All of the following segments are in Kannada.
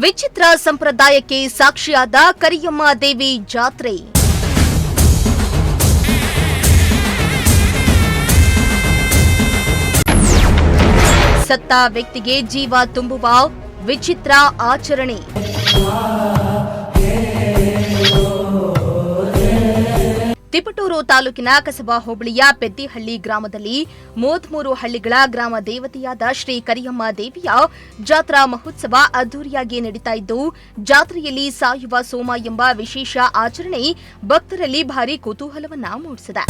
ವಿಚಿತ್ರ ಸಂಪ್ರದಾಯಕ್ಕೆ ಸಾಕ್ಷಿಯಾದ ಕರಿಯಮ್ಮ ದೇವಿ ಜಾತ್ರೆ. ಸತ್ತ ವ್ಯಕ್ತಿಗೆ ಜೀವ ತುಂಬುವ ವಿಚಿತ್ರ ಆಚರಣೆ. ತಿಪಟೂರು ತಾಲೂಕಿನ ಕಸಬಾ ಹೋಬಳಿಯ ಪೆದ್ದಿಹಳ್ಳಿ ಗ್ರಾಮದಲ್ಲಿ 33 ಹಳ್ಳಿಗಳ ಗ್ರಾಮ ದೇವತೆಯಾದ ಶ್ರೀ ಕರಿಯಮ್ಮ ದೇವಿಯ ಜಾತ್ರಾ ಮಹೋತ್ಸವ ಅದ್ದೂರಿಯಾಗಿ ನಡೀತಾ ಇದ್ದು, ಜಾತ್ರೆಯಲ್ಲಿ ಸಾಯುವ ಸೋಮ ಎಂಬ ವಿಶೇಷ ಆಚರಣೆ ಭಕ್ತರಲ್ಲಿ ಭಾರೀ ಕುತೂಹಲವನ್ನ ಮೂಡಿಸಿದೆ.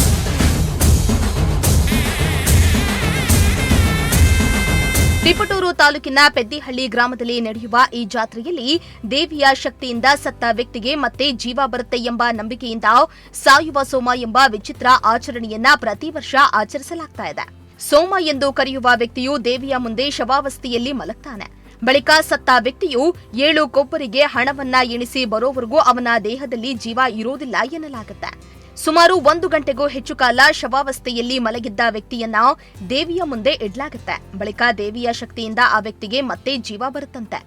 ತಿಪಟೂರು ತಾಲೂಕಿನ ಪೆದ್ದಿಹಳ್ಳಿ ಗ್ರಾಮದಲ್ಲಿ ನಡೆಯುವ ಈ ಜಾತ್ರೆಯಲ್ಲಿ ದೇವಿಯ ಶಕ್ತಿಯಿಂದ ಸತ್ತ ವ್ಯಕ್ತಿಗೆ ಮತ್ತೆ ಜೀವ ಬರುತ್ತೆ ಎಂಬ ನಂಬಿಕೆಯಿಂದ ಸಾಯುವ ಸೋಮ ಎಂಬ ವಿಚಿತ್ರ ಆಚರಣೆಯನ್ನ ಪ್ರತಿ ವರ್ಷ ಆಚರಿಸಲಾಗ್ತಾ ಇದೆ. ಸೋಮ ಎಂದು ಕರೆಯುವ ವ್ಯಕ್ತಿಯು ದೇವಿಯ ಮುಂದೆ ಶವಾವಸ್ಥೆಯಲ್ಲಿ ಮಲಗ್ತಾನೆ. ಬಳಿಕ ಸತ್ತ ವ್ಯಕ್ತಿಯು 7 ಕೊಬ್ಬರಿಗೆ ಹಣವನ್ನ ಎಣಿಸಿ ಬರೋವರೆಗೂ ಅವನ ದೇಹದಲ್ಲಿ ಜೀವ ಇರೋದಿಲ್ಲ ಎನ್ನಲಾಗುತ್ತೆ. ಸುಮಾರು 1 ಗಂಟೆಗೂ ಹೆಚ್ಚು ಕಾಲ ಶವಾವಸ್ಥೆಯಲ್ಲಿ ಮಲಗಿದ್ದ ವ್ಯಕ್ತಿಯನ್ನ ದೇವಿಯ ಮುಂದೆ ಇಡ್ಲಾಗುತ್ತೆ. ಬಳಿಕ ದೇವಿಯ ಶಕ್ತಿಯಿಂದ ಆ ವ್ಯಕ್ತಿಗೆ ಮತ್ತೆ ಜೀವ ಬರುತ್ತಂತೆ.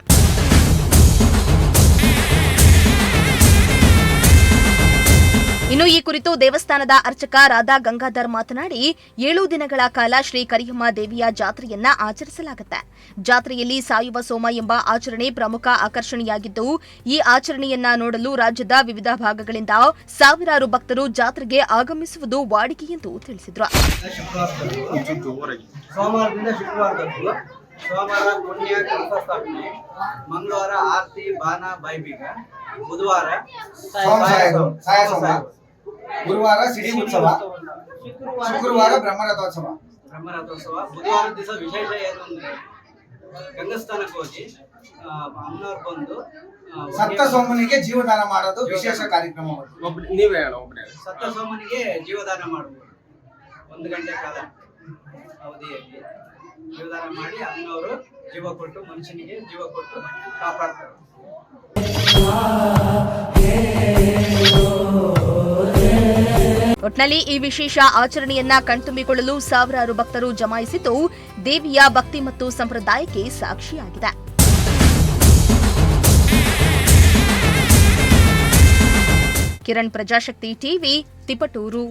ಇನ್ನು ಈ ಕುರಿತು ದೇವಸ್ಥಾನದ ಅರ್ಚಕ ರಾಧಾ ಗಂಗಾಧರ್ ಮಾತನಾಡಿ, 7 ದಿನಗಳ ಕಾಲ ಶ್ರೀ ಕರಿಯಮ್ಮ ದೇವಿಯ ಜಾತ್ರೆಯನ್ನ ಆಚರಿಸಲಾಗುತ್ತೆ. ಜಾತ್ರೆಯಲ್ಲಿ ಸಾಯುವ ಸೋಮ ಎಂಬ ಆಚರಣೆ ಪ್ರಮುಖ ಆಕರ್ಷಣೆಯಾಗಿದ್ದು, ಈ ಆಚರಣೆಯನ್ನ ನೋಡಲು ರಾಜ್ಯದ ವಿವಿಧ ಭಾಗಗಳಿಂದ ಸಾವಿರಾರು ಭಕ್ತರು ಜಾತ್ರೆಗೆ ಆಗಮಿಸುವುದು ವಾಡಿಕೆ ಎಂದು ತಿಳಿಸಿದರು. ಸೋಮವಾರ ಪುಣ್ಯ ಕಲಶ ಸ್ಥಾಪನೆ, ಮಂಗಳವಾರ ಆರತಿ ಬಾನ ಬೈಬೀಗ, ಬುಧವಾರ ಗುರುವಾರ ಸಿಡಿ ಉತ್ಸವ, ಶುಕ್ರವಾರ ಬ್ರಹ್ಮರಥೋತ್ಸವ. ಬುಧವಾರ ದಿವಸ ವಿಶೇಷ ಏನು ಅಂದ್ರೆ ಗಂಗಸ್ಥಾನಕ್ಕೆ ಹೋಗಿ ಅಮ್ಮನವ್ರು ಬಂದು ಸತ್ತ ಸೋಮನಿಗೆ ಜೀವದಾನ ಮಾಡೋದು ವಿಶೇಷ ಕಾರ್ಯಕ್ರಮ. ಸತ್ತ ಸೋಮನಿಗೆ ಜೀವದಾನ ಮಾಡುವುದು 1 ಗಂಟೆ ಕಾಲ ಅವಧಿಯಲ್ಲಿ ಜೀವದಾನ ಮಾಡಿ ಅಮ್ಮನವರು ಜೀವ ಕೊಟ್ಟು ಮನುಷ್ಯನಿಗೆ ಜೀವ ಕೊಟ್ಟು ಕಾಪಾಡ್ತಾರೆ. ಒಟ್ನಲ್ಲಿ ಈ ವಿಶೇಷ ಆಚರಣೆಯನ್ನ ಕಣ್ತುಂಬಿಕೊಳ್ಳಲು ಸಾವಿರಾರು ಭಕ್ತರು ಜಮಾಯಿಸಿದ್ದು, ದೇವಿಯ ಭಕ್ತಿ ಮತ್ತು ಸಂಪ್ರದಾಯಕ್ಕೆ ಸಾಕ್ಷಿಯಾಗಿದೆ. ಕಿರಣ್, ಪ್ರಜಾಶಕ್ತಿ ಟಿವಿ, ತಿಪಟೂರು.